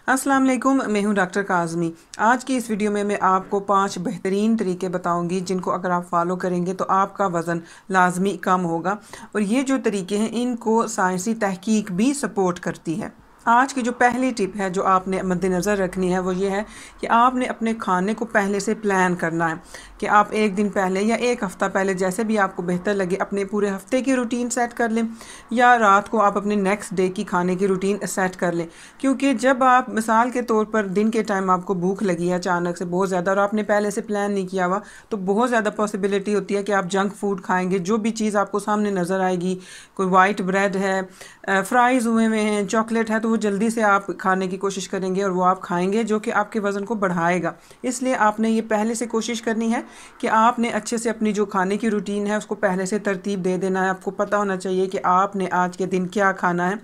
अस्सलाम वालेकुम, मैं हूं डॉक्टर काज़मी। आज की इस वीडियो में मैं आपको 5 बेहतरीन तरीके बताऊंगी जिनको अगर आप फॉलो करेंगे तो आपका वज़न लाजमी कम होगा। और ये जो तरीके हैं इनको साइंसी तहकीक भी सपोर्ट करती है। आज की जो पहली टिप है जो आपने मद्देनज़र रखनी है वो ये है कि आपने अपने खाने को पहले से प्लान करना है कि आप एक दिन पहले या एक हफ़्ता पहले जैसे भी आपको बेहतर लगे अपने पूरे हफ्ते की रूटीन सेट कर लें, या रात को आप अपने नेक्स्ट डे की खाने की रूटीन सेट कर लें। क्योंकि जब आप मिसाल के तौर पर दिन के टाइम आपको भूख लगी है अचानक से बहुत ज़्यादा और आपने पहले से प्लान नहीं किया हुआ, तो बहुत ज़्यादा पॉसिबिलिटी होती है कि आप जंक फूड खाएंगे। जो भी चीज़ आपको सामने नज़र आएगी, कोई वाइट ब्रेड है, फ्राइज़ हुए हुए हैं, चॉकलेट है, तो वो जल्दी से आप खाने की कोशिश करेंगे और वो आप खाएंगे जो कि आपके वज़न को बढ़ाएगा। इसलिए आपने ये पहले से कोशिश करनी है कि आपने अच्छे से अपनी जो खाने की रूटीन है उसको पहले से तरतीब दे देना है। आपको पता होना चाहिए कि आपने आज के दिन क्या खाना है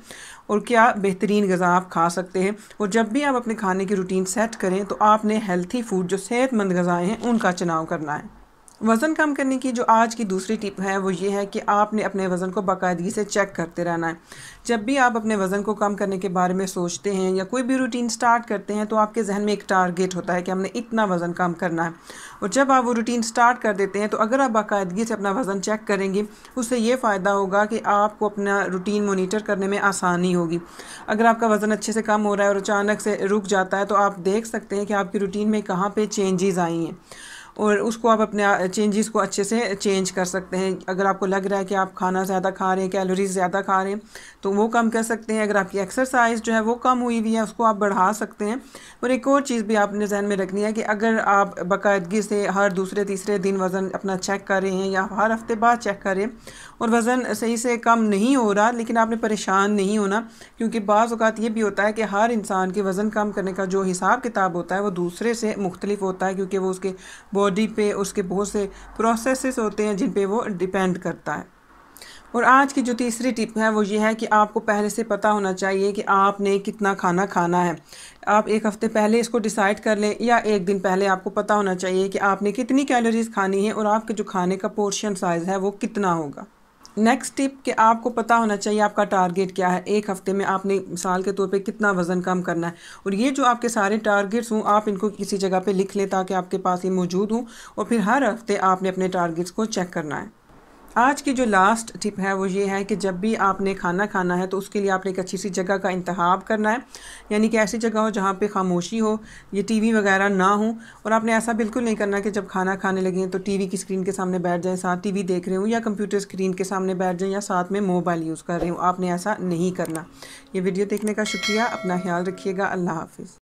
और क्या बेहतरीन ग़िज़ा आप खा सकते हैं। और जब भी आप अपने खाने की रूटीन सेट करें तो आपने हेल्थी फूड जो सेहतमंद ग़िज़ाएँ हैं उनका चुनाव करना है। वज़न कम करने की जो आज की दूसरी टिप है वो ये है कि आपने अपने वज़न को बाकायदगी से चेक करते रहना है। जब भी आप अपने वज़न को कम करने के बारे में सोचते हैं या कोई भी रूटीन स्टार्ट करते हैं तो आपके जहन में एक टारगेट होता है कि हमने इतना वज़न कम करना है। और जब आप वो रूटीन स्टार्ट कर देते हैं तो अगर आप बाकायदगी से अपना वज़न चेक करेंगे उससे ये फ़ायदा होगा कि आपको अपना रूटीन मोनीटर करने में आसानी होगी। अगर आपका वज़न अच्छे से कम हो रहा है और अचानक से रुक जाता है तो आप देख सकते हैं कि आपकी रूटीन में कहाँ पे चेंजेस आई हैं और उसको आप अपने चेंजेस को अच्छे से चेंज कर सकते हैं। अगर आपको लग रहा है कि आप खाना ज़्यादा खा रहे हैं, कैलोरीज ज़्यादा खा रहे हैं, तो वो कम कर सकते हैं। अगर आपकी एक्सरसाइज जो है वो कम हुई हुई है उसको आप बढ़ा सकते हैं। और एक और चीज़ भी आपने जहन में रखनी है कि अगर आप बाकायदगी से हर दूसरे तीसरे दिन वज़न अपना चेक कर रहे हैं या हर हफ्ते बाद चेक करें और वज़न सही से कम नहीं हो रहा, लेकिन आपने परेशान नहीं होना, क्योंकि बाज़ औक़ात ये भी होता है कि हर इंसान के वज़न कम करने का जो हिसाब किताब होता है वो दूसरे से मुख्तलिफ होता है, क्योंकि वो उसके बॉडी पे उसके बहुत से प्रोसेसेस होते हैं जिन पे वो डिपेंड करता है। और आज की जो तीसरी टिप है वो ये है कि आपको पहले से पता होना चाहिए कि आपने कितना खाना खाना है। आप एक हफ़्ते पहले इसको डिसाइड कर लें या एक दिन पहले आपको पता होना चाहिए कि आपने कितनी कैलोरीज खानी है और आपके जो खाने का पोर्शन साइज़ है वो कितना होगा। नेक्स्ट टिप कि आपको पता होना चाहिए आपका टारगेट क्या है। एक हफ़्ते में आपने मिसाल के तौर पे कितना वज़न कम करना है, और ये जो आपके सारे टारगेट्स हों आप इनको किसी जगह पे लिख लें ताकि आपके पास ये मौजूद हों, और फिर हर हफ्ते आपने अपने टारगेट्स को चेक करना है। आज की जो लास्ट टिप है वो ये है कि जब भी आपने खाना खाना है तो उसके लिए आपने एक अच्छी सी जगह का इंतखाब करना है, यानी कि ऐसी जगह हो जहाँ पे खामोशी हो, ये टीवी वगैरह ना हो। और आपने ऐसा बिल्कुल नहीं करना कि जब खाना खाने लगे तो टीवी की स्क्रीन के सामने बैठ जाएं, साथ टीवी देख रहे हो, या कंप्यूटर स्क्रीन के सामने बैठ जाएं, या साथ में मोबाइल यूज़ कर रहे हो। आपने ऐसा नहीं करना। ये वीडियो देखने का शुक्रिया। अपना ख्याल रखिएगा। अल्लाह हाफिज़।